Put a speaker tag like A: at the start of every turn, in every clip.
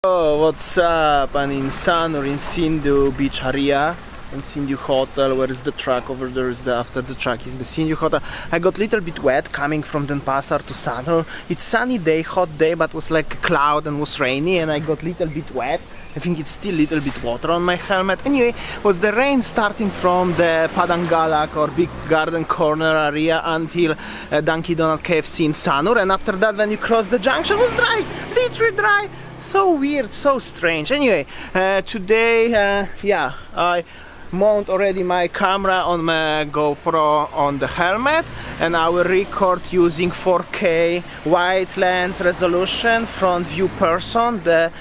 A: Oh, what's up? I'm in Sanur in Sindhu beach area, in Sindhu hotel. Where is the truck? Over there is the, after the truck is the Sindhu hotel. I got a little bit wet coming from Denpasar to Sanur. It's sunny day, hot day, but was like a cloud and was rainy, and I got a little bit wet. I think it's still a little bit water on my helmet. Anyway, was the rain starting from the Padangalak or Big Garden Corner area until Dunkin' Donut KFC in Sanur, and after that when you cross the junction was dry, literally dry. So weird, so strange. Anyway, today, yeah, I mount already my camera on my GoPro on the helmet, and I will record using 4K wide lens resolution, front view person, the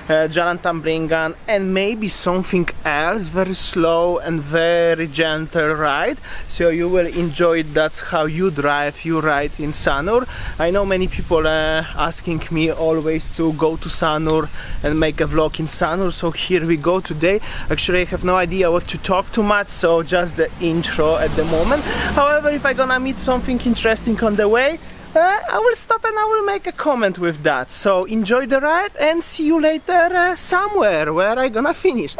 A: Jalan Tambringan, and maybe something else, very slow and very gentle ride, so you will enjoy it. That's how you drive, you ride in Sanur. I know many people asking me always to go to Sanur and make a vlog in Sanur, so here we go today. Actually I have no idea what to talk too much, so just the intro at the moment. However, if I'm gonna meet something interesting on the way, I will stop and I will make a comment with that. So enjoy the ride and see you later somewhere where I'm gonna finish.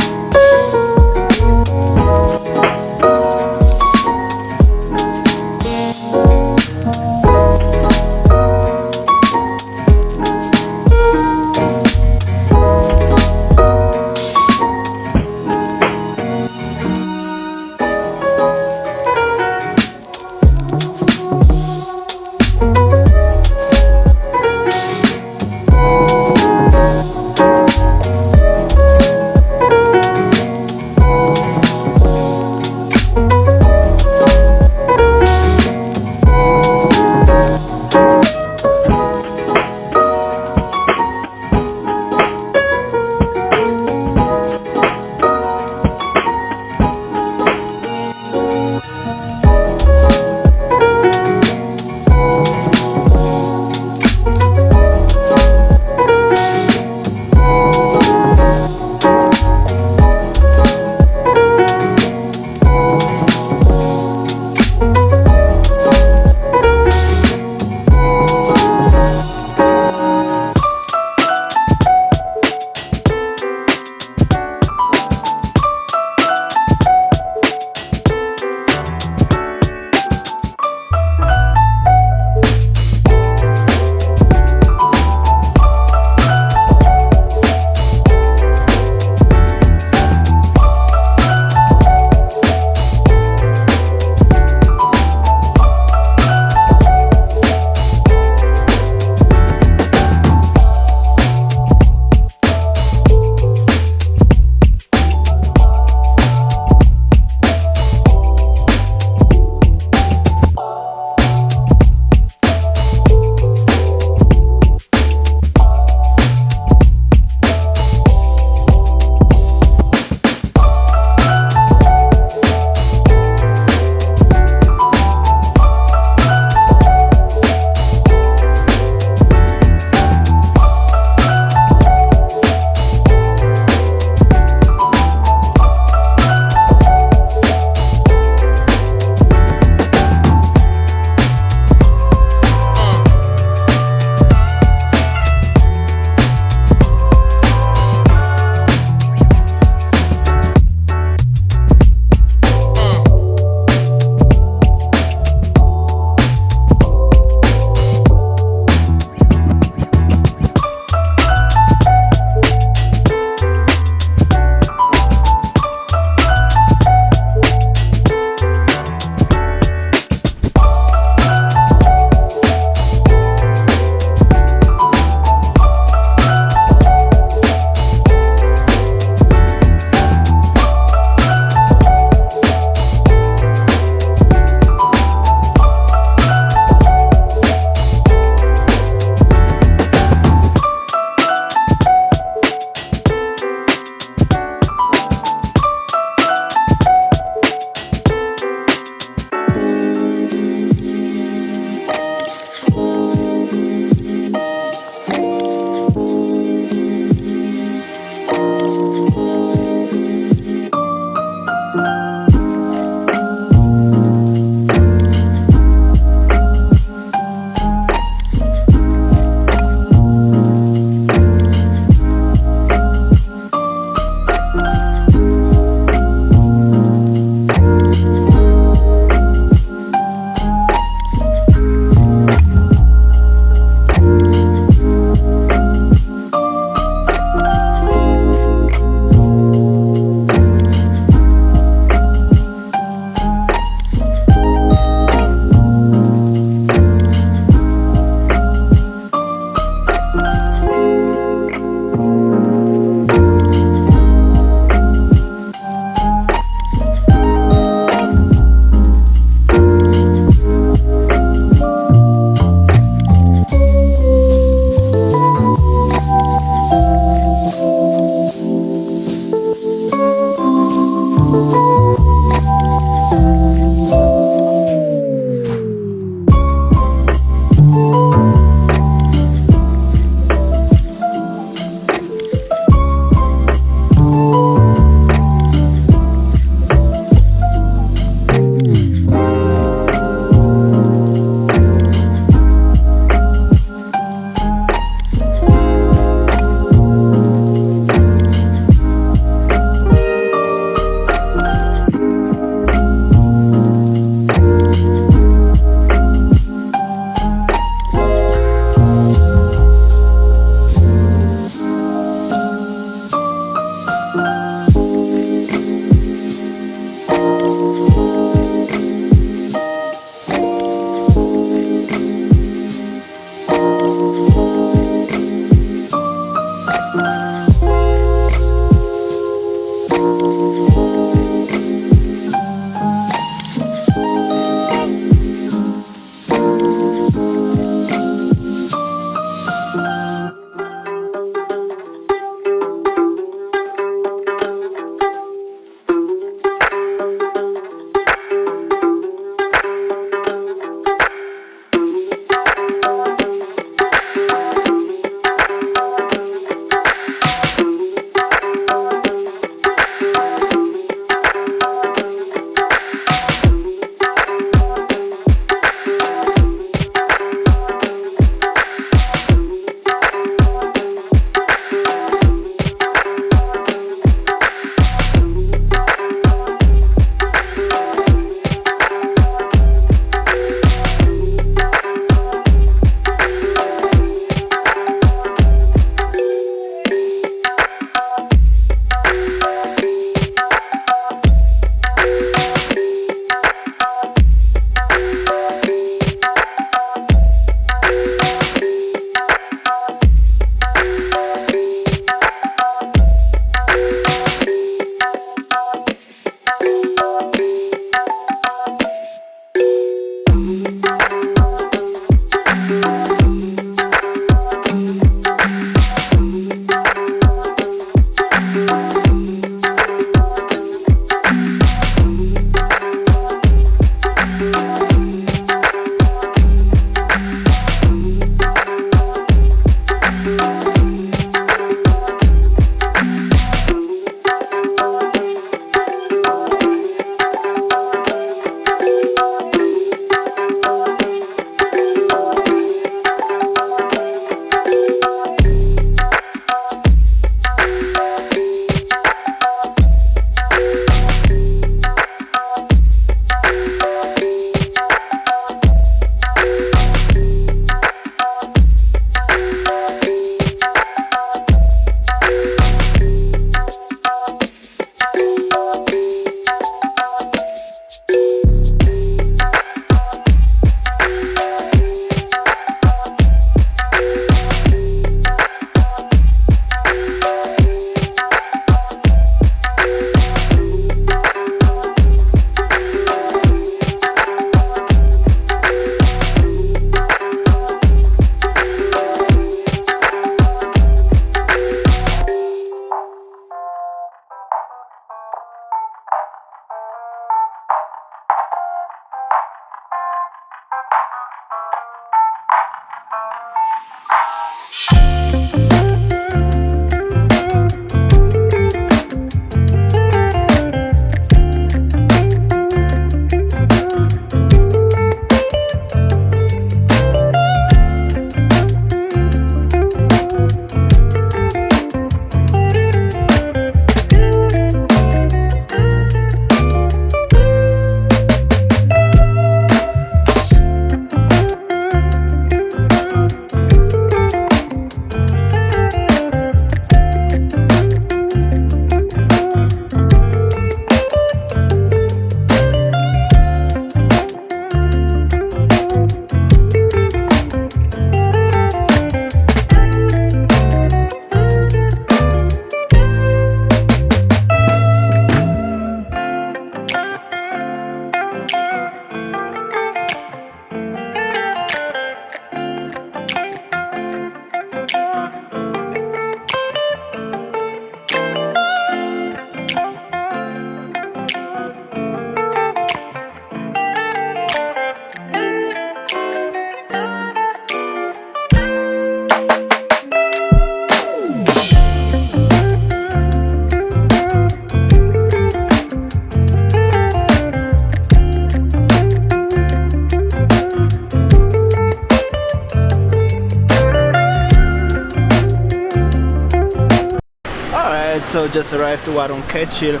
A: So just arrived to Warung Kecil.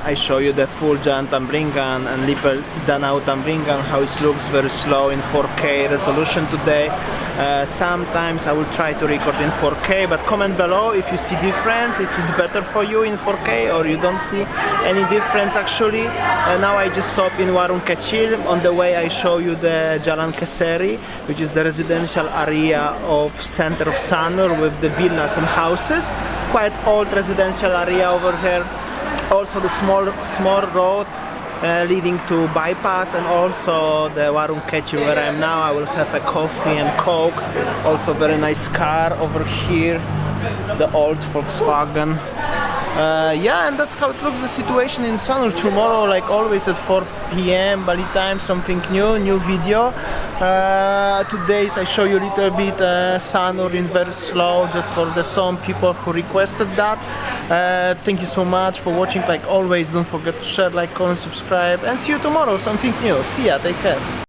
A: I show you the full giant Tambringan and Lipel Danau Tambringan, how it looks very slow in 4K resolution today. Sometimes I will try to record in 4K, but comment below if you see difference, if it's better for you in 4K or you don't see any difference actually. Now I just stop in Warung Kecil. On the way I show you the Jalan Keseri, which is the residential area of center of Sanur with the villas and houses. Quite old residential area over here. Also the small road leading to bypass, and also the Warung Keci where I am now. I will have a coffee and coke. Also very nice car over here, the old Volkswagen. Yeah, and that's how it looks, the situation in Sanur. Tomorrow, like always at 4 p.m. Bali time, something new video. Today's I show you a little bit Sanur in very slow, just for the some people who requested that. Thank you so much for watching. Like always, don't forget to share, like, comment, subscribe, and see you tomorrow, something new. See ya, take care.